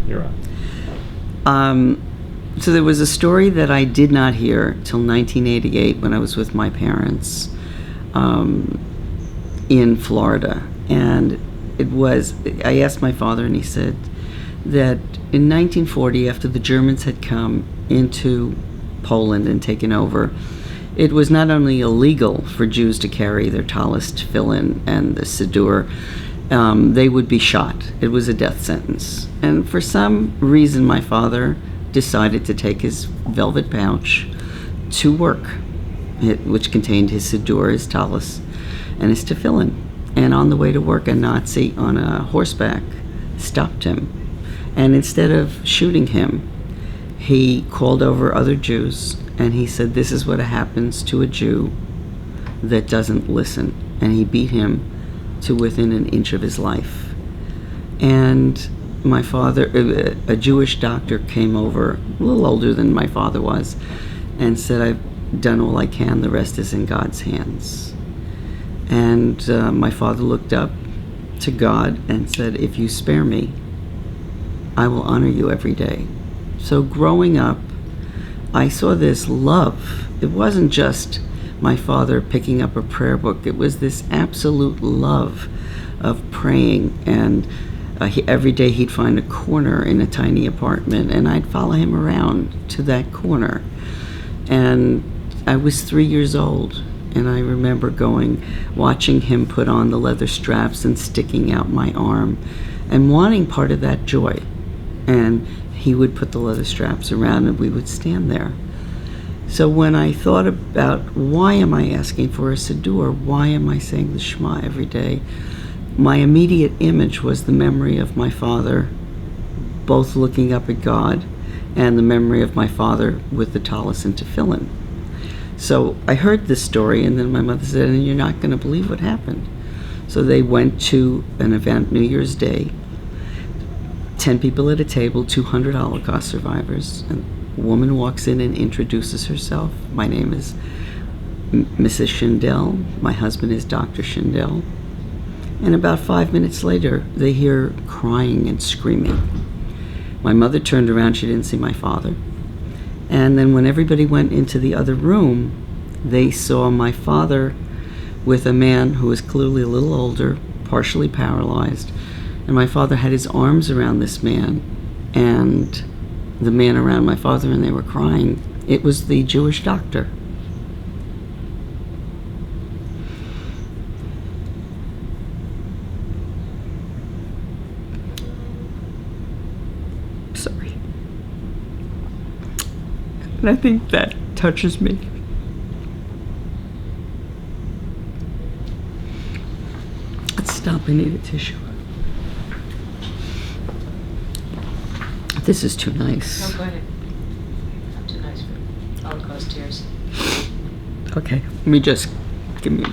You're on. So there was a story that I did not hear till 1988 when I was with my parents in Florida. And I asked my father, and he said that in 1940, after the Germans had come into Poland and taken over, it was not only illegal for Jews to carry their tallis, tefillin, and the siddur, they would be shot. It was a death sentence. And for some reason, my father decided to take his velvet pouch to work, which contained his siddur, his tallis, and his tefillin. And on the way to work, a Nazi on a horseback stopped him. And instead of shooting him, he called over other Jews, and he said, "This is what happens to a Jew that doesn't listen." And he beat him to within an inch of his life. And my father, a Jewish doctor, came over, a little older than my father was, and said, "I've done all I can, the rest is in God's hands." And my father looked up to God and said, "If you spare me, I will honor you every day." So growing up, I saw this love. It wasn't just my father picking up a prayer book. It was this absolute love of praying. And every day he'd find a corner in a tiny apartment, and I'd follow him around to that corner. And I was 3 years old, and I remember watching him put on the leather straps and sticking out my arm and wanting part of that joy. And he would put the leather straps around, and we would stand there. So when I thought about, why am I asking for a siddur? Why am I saying the Shema every day? My immediate image was the memory of my father, both looking up at God, and the memory of my father with the tallis and tefillin. So I heard this story, and then my mother said, "And you're not going to believe what happened." So they went to an event, New Year's Day, 10 people at a table, 200 Holocaust survivors. And a woman walks in and introduces herself. "My name is Mrs. Schindel. My husband is Dr. Schindel." And about 5 minutes later, they hear crying and screaming. My mother turned around. She didn't see my father. And then when everybody went into the other room, they saw my father with a man who was clearly a little older, partially paralyzed. And my father had his arms around this man, and the man around my father, and they were crying. It was the Jewish doctor. Sorry. And I think that touches me. Let's stop. I need a tissue. This is too nice. No, go ahead. Not too nice for Holocaust tears. Okay, let me just give me